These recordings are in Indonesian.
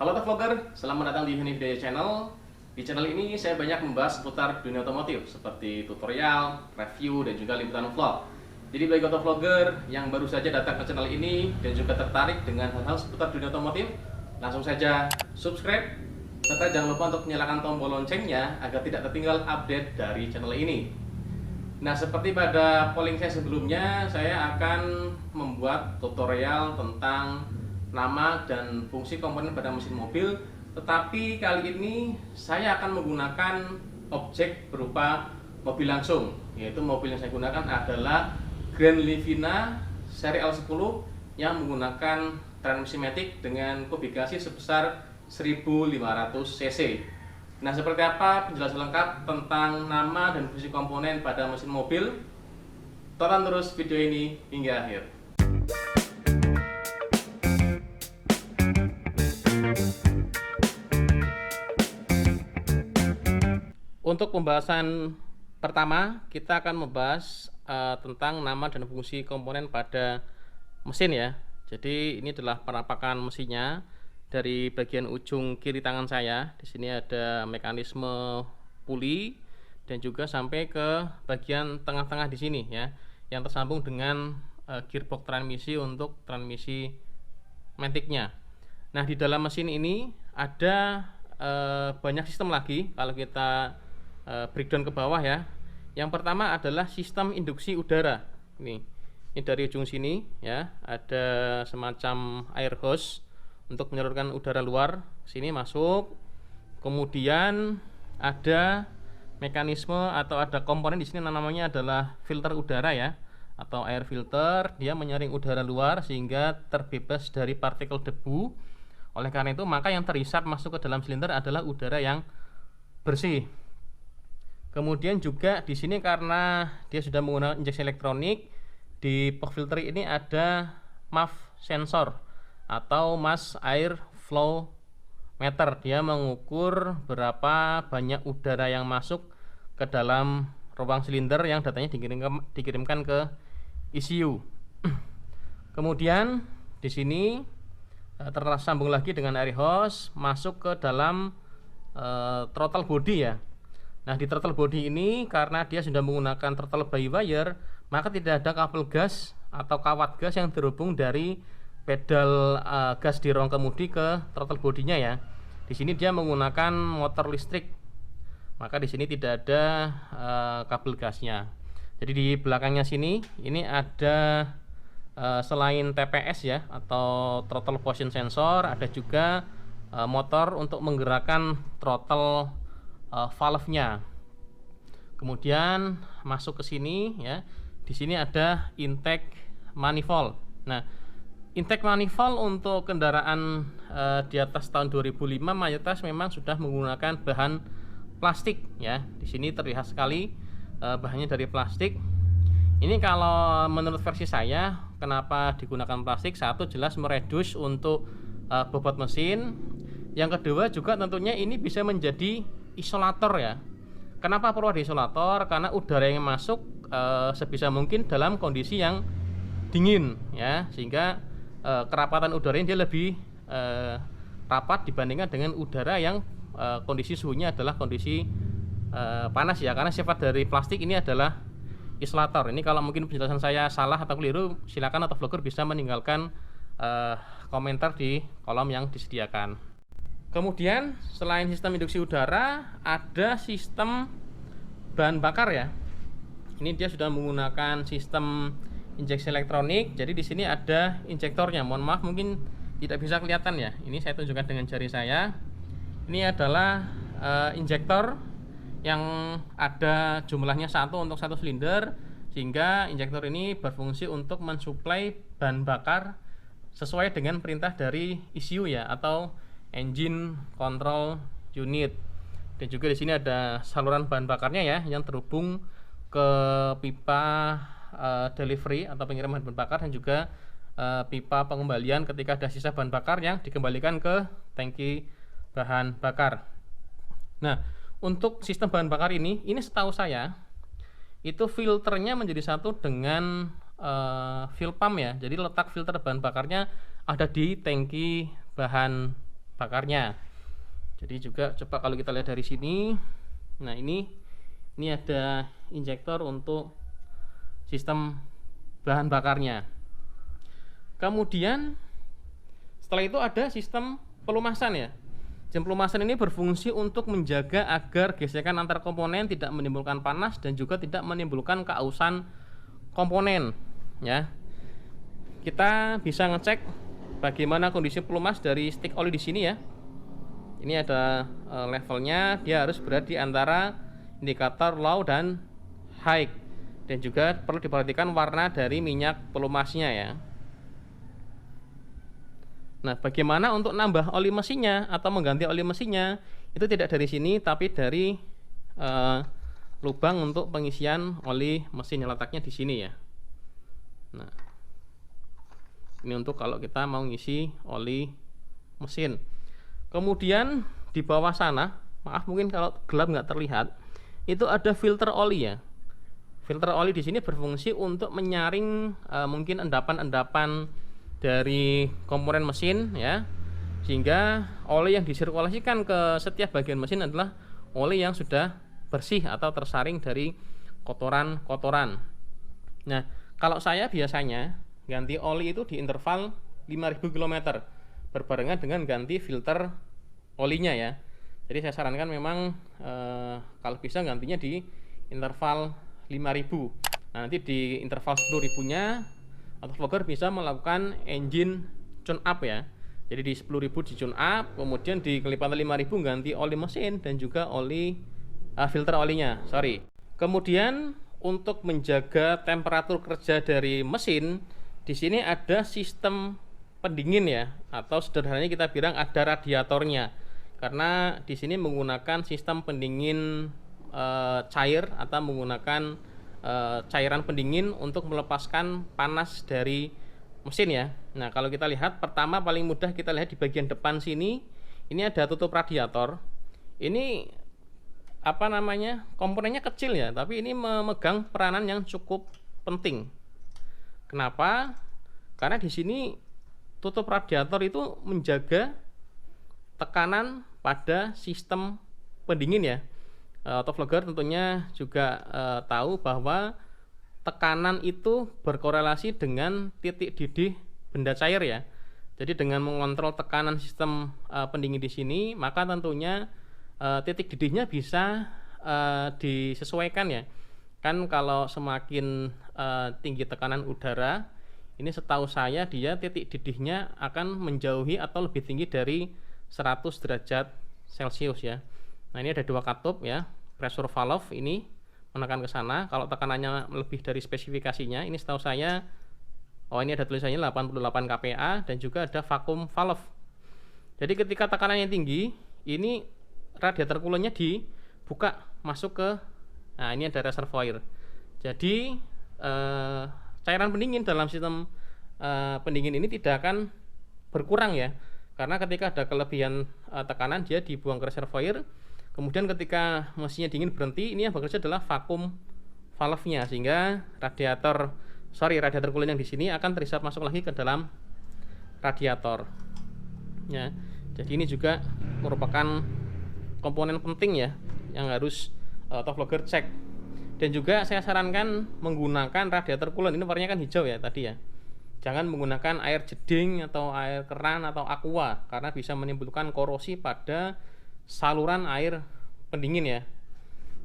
Halo Vlogger, selamat datang di Univdaya Channel. Di channel ini saya banyak membahas seputar dunia otomotif seperti tutorial, review, dan juga liputan vlog. Jadi bagi Vlogger yang baru saja datang ke channel ini dan juga tertarik dengan hal-hal seputar dunia otomotif, langsung saja subscribe serta jangan lupa untuk menyalakan tombol loncengnya agar tidak tertinggal update dari channel ini. Nah, seperti pada polling saya sebelumnya, saya akan membuat tutorial tentang nama dan fungsi komponen pada mesin mobil, tetapi kali ini saya akan menggunakan objek berupa mobil langsung, yaitu mobil yang saya gunakan adalah Grand Livina seri L10 yang menggunakan transmisi matic dengan kubikasi sebesar 1500 cc. Nah, seperti apa penjelasan lengkap tentang nama dan fungsi komponen pada mesin mobil? Tonton terus video ini hingga akhir. Untuk pembahasan pertama, kita akan membahas tentang nama dan fungsi komponen pada mesin ya. Jadi ini adalah penampakan mesinnya dari bagian ujung kiri tangan saya. Di sini ada mekanisme puli dan juga sampai ke bagian tengah-tengah di sini ya, yang tersambung dengan gearbox transmisi untuk transmisi maticnya. Nah, di dalam mesin ini ada banyak sistem lagi kalau kita breakdown ke bawah ya. Yang pertama adalah sistem induksi udara. Ini dari ujung sini ya, ada semacam air hose untuk menyalurkan udara luar sini masuk. Kemudian ada mekanisme atau ada komponen di sini namanya adalah filter udara ya, atau air filter. Dia menyaring udara luar sehingga terbebas dari partikel debu. Oleh karena itu, maka yang terhisap masuk ke dalam silinder adalah udara yang bersih. Kemudian juga di sini karena dia sudah menggunakan injeksi elektronik, di pop filter ini ada MAF sensor atau mass air flow meter. Dia mengukur berapa banyak udara yang masuk ke dalam ruang silinder yang datanya dikirimkan ke ECU. Kemudian di sini tersambung lagi dengan air hose masuk ke dalam throttle body ya. Nah, di throttle body ini karena dia sudah menggunakan throttle by wire, maka tidak ada kabel gas atau kawat gas yang terhubung dari pedal gas di ruang kemudi ke throttle bodinya ya. Di sini dia menggunakan motor listrik, maka di sini tidak ada kabel gasnya. Jadi di belakangnya sini ini ada selain TPS ya atau throttle position sensor, ada juga motor untuk menggerakkan throttle valve-nya. Kemudian masuk ke sini ya. Di sini ada intake manifold. Nah, intake manifold untuk kendaraan di atas tahun 2005 mayoritas memang sudah menggunakan bahan plastik ya. Di sini terlihat sekali bahannya dari plastik. Ini kalau menurut versi saya, kenapa digunakan plastik? Satu, jelas mereduce untuk bobot mesin. Yang kedua juga tentunya ini bisa menjadi isolator ya. Kenapa perlu ada isolator? Karena udara yang masuk sebisa mungkin dalam kondisi yang dingin ya, sehingga kerapatan udara ini dia lebih rapat dibandingkan dengan udara yang kondisi suhunya adalah kondisi panas ya. Karena sifat dari plastik ini adalah isolator. Ini kalau mungkin penjelasan saya salah atau keliru, silakan atau vlogger bisa meninggalkan komentar di kolom yang disediakan. Kemudian selain sistem induksi udara, ada sistem bahan bakar ya. Ini dia sudah menggunakan sistem injeksi elektronik. Jadi di sini ada injektornya. Mohon maaf mungkin tidak bisa kelihatan ya. Ini saya tunjukkan dengan jari saya. Ini adalah injektor yang ada jumlahnya satu untuk satu silinder, sehingga injektor ini berfungsi untuk mensuplai bahan bakar sesuai dengan perintah dari ECU ya, atau engine control unit. Dan juga di sini ada saluran bahan bakarnya ya, yang terhubung ke pipa delivery atau pengiriman bahan bakar, dan juga pipa pengembalian ketika ada sisa bahan bakar yang dikembalikan ke tangki bahan bakar. Nah, untuk sistem bahan bakar ini setahu saya itu filternya menjadi satu dengan fuel pump ya. Jadi letak filter bahan bakarnya ada di tangki bahan bakarnya. Jadi juga coba kalau kita lihat dari sini, nah ini ada injektor untuk sistem bahan bakarnya. Kemudian setelah itu ada sistem pelumasan ya. Sistem pelumasan ini berfungsi untuk menjaga agar gesekan antar komponen tidak menimbulkan panas dan juga tidak menimbulkan keausan komponen ya. Kita bisa ngecek bagaimana kondisi pelumas dari stick oli di sini ya. Ini ada levelnya, dia harus berada di antara indikator low dan high. Dan juga perlu diperhatikan warna dari minyak pelumasnya ya. Nah, bagaimana untuk nambah oli mesinnya atau mengganti oli mesinnya? Itu tidak dari sini, tapi dari lubang untuk pengisian oli mesin yang letaknya di sini ya. Nah, ini untuk kalau kita mau ngisi oli mesin. Kemudian di bawah sana, maaf mungkin kalau gelap nggak terlihat, itu ada filter oli ya. Filter oli di sini berfungsi untuk menyaring mungkin endapan-endapan dari komponen mesin ya, sehingga oli yang disirkulasikan ke setiap bagian mesin adalah oli yang sudah bersih atau tersaring dari kotoran-kotoran. Nah, kalau saya biasanya ganti oli itu di interval 5000 km berbarengan dengan ganti filter olinya ya. Jadi saya sarankan memang kalau bisa gantinya di interval 5000. Nah, nanti di interval 10.000 nya autofogger bisa melakukan engine tune up ya. Jadi di 10.000 di tune up, kemudian di kelipatan 5.000 ganti oli mesin dan juga oli filter olinya. Kemudian untuk menjaga temperatur kerja dari mesin, di sini ada sistem pendingin ya, atau sederhananya kita bilang ada radiatornya. Karena di sini menggunakan sistem pendingin cair atau menggunakan cairan pendingin untuk melepaskan panas dari mesin ya. Nah, kalau kita lihat pertama paling mudah kita lihat di bagian depan sini, ini ada tutup radiator. Ini apa namanya? Komponennya kecil ya, tapi ini memegang peranan yang cukup penting. Kenapa? Karena di sini tutup radiator itu menjaga tekanan pada sistem pendingin ya. Autoflogger tentunya juga tahu bahwa tekanan itu berkorelasi dengan titik didih benda cair ya. Jadi dengan mengontrol tekanan sistem pendingin di sini, maka tentunya titik didihnya bisa disesuaikan ya. Kan kalau semakin tinggi tekanan udara, ini setahu saya dia titik didihnya akan menjauhi atau lebih tinggi dari 100 derajat Celcius ya. Nah, ini ada dua katup ya, pressure valve ini menekan ke sana. Kalau tekanannya lebih dari spesifikasinya, ini setahu saya, ini ada tulisannya 88 kPa dan juga ada vacuum valve. Jadi ketika tekanannya tinggi, ini radiator coolernya dibuka masuk ke, nah ini ada reservoir. Jadi cairan pendingin dalam sistem pendingin ini tidak akan berkurang ya, karena ketika ada kelebihan tekanan dia dibuang ke reservoir. Kemudian ketika mesinnya dingin berhenti, ini yang bekerja adalah vacuum valve-nya, sehingga radiator cooler yang di sini akan terisap masuk lagi ke dalam radiator. Ya, jadi ini juga merupakan komponen penting ya yang harus autoflogger cek. Dan juga saya sarankan menggunakan radiator cooler ini warnanya kan hijau ya tadi ya. Jangan menggunakan air jeding atau air keran atau aqua karena bisa menimbulkan korosi pada saluran air pendingin ya.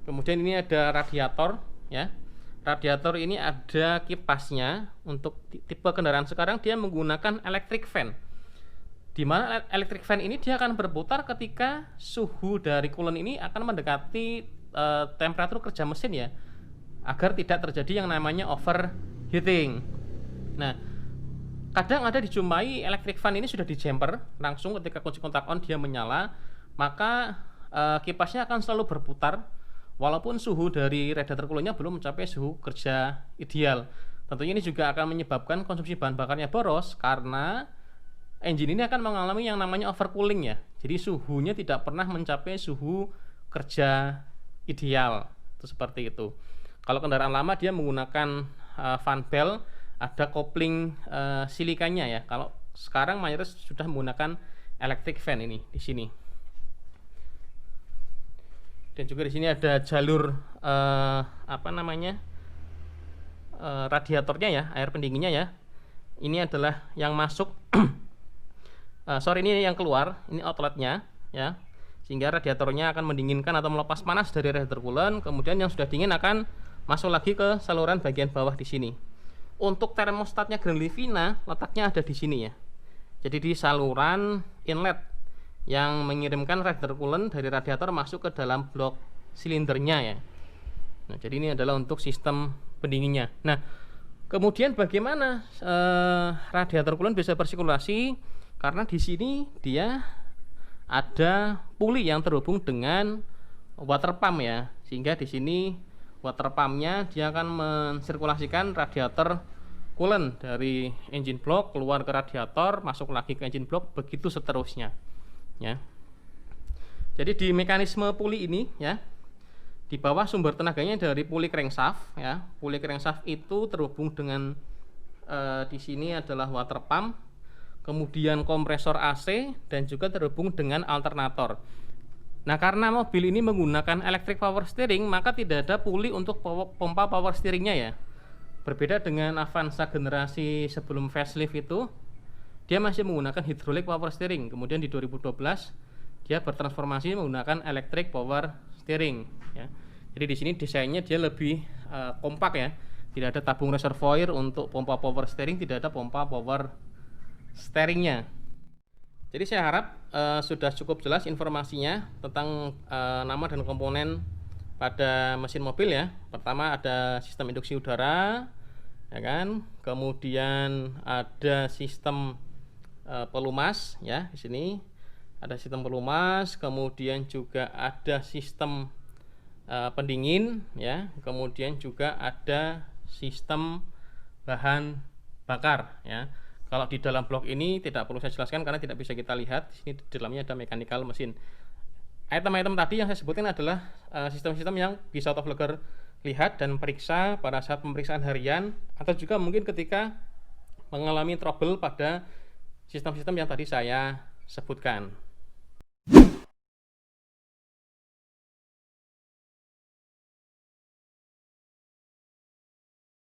Kemudian ini ada radiator ya. Radiator ini ada kipasnya. Untuk tipe kendaraan sekarang dia menggunakan electric fan. Di mana electric fan ini dia akan berputar ketika suhu dari coolant ini akan mendekati temperatur kerja mesin ya, agar tidak terjadi yang namanya overheating. Nah, kadang ada dijumpai electric fan ini sudah di jumper langsung ketika kunci kontak on dia menyala, maka kipasnya akan selalu berputar walaupun suhu dari radiator coolernya belum mencapai suhu kerja ideal. Tentunya ini juga akan menyebabkan konsumsi bahan bakarnya boros karena engine ini akan mengalami yang namanya overcooling ya. Jadi suhunya tidak pernah mencapai suhu kerja ideal. Itu seperti itu. Kalau kendaraan lama dia menggunakan fan belt, ada kopling silikanya ya. Kalau sekarang mayoritas sudah menggunakan electric fan ini di sini. Dan juga di sini ada jalur radiatornya ya, air pendinginnya ya. Ini adalah yang masuk ini yang keluar, ini outletnya ya. Sehingga radiatornya akan mendinginkan atau melepas panas dari radiator coolant, kemudian yang sudah dingin akan masuk lagi ke saluran bagian bawah di sini. Untuk termostatnya Grand Livina letaknya ada di sini ya. Jadi di saluran inlet yang mengirimkan radiator coolant dari radiator masuk ke dalam blok silindernya ya. Nah, jadi ini adalah untuk sistem pendinginnya. Nah, kemudian bagaimana radiator coolant bisa bersirkulasi? Karena di sini dia ada puli yang terhubung dengan water pump ya. Sehingga di sini water pumpnya dia akan mensirkulasikan radiator coolant dari engine block keluar ke radiator, masuk lagi ke engine block, begitu seterusnya. Ya. Jadi di mekanisme puli ini ya, di bawah sumber tenaganya dari puli crankshaft ya. Puli crankshaft itu terhubung dengan di sini adalah water pump, kemudian kompresor AC dan juga terhubung dengan alternator. Nah, karena mobil ini menggunakan electric power steering, maka tidak ada puli untuk pompa power steeringnya ya. Berbeda dengan Avanza generasi sebelum facelift itu, dia masih menggunakan hydraulic power steering. Kemudian di 2012 dia bertransformasi menggunakan electric power steering ya. Jadi di sini desainnya dia lebih kompak ya. Tidak ada tabung reservoir untuk pompa power steering, tidak ada pompa power steeringnya. Jadi saya harap sudah cukup jelas informasinya tentang nama dan komponen pada mesin mobil ya. Pertama ada sistem induksi udara ya kan. Kemudian ada sistem pelumas ya, di sini ada sistem pelumas, kemudian juga ada sistem pendingin ya, kemudian juga ada sistem bahan bakar ya. Kalau di dalam blok ini tidak perlu saya jelaskan karena tidak bisa kita lihat. Di sini di dalamnya ada mechanical mesin. Item-item tadi yang saya sebutkan adalah sistem-sistem yang bisa autovlogger lihat dan periksa pada saat pemeriksaan harian, atau juga mungkin ketika mengalami trouble pada sistem-sistem yang tadi saya sebutkan.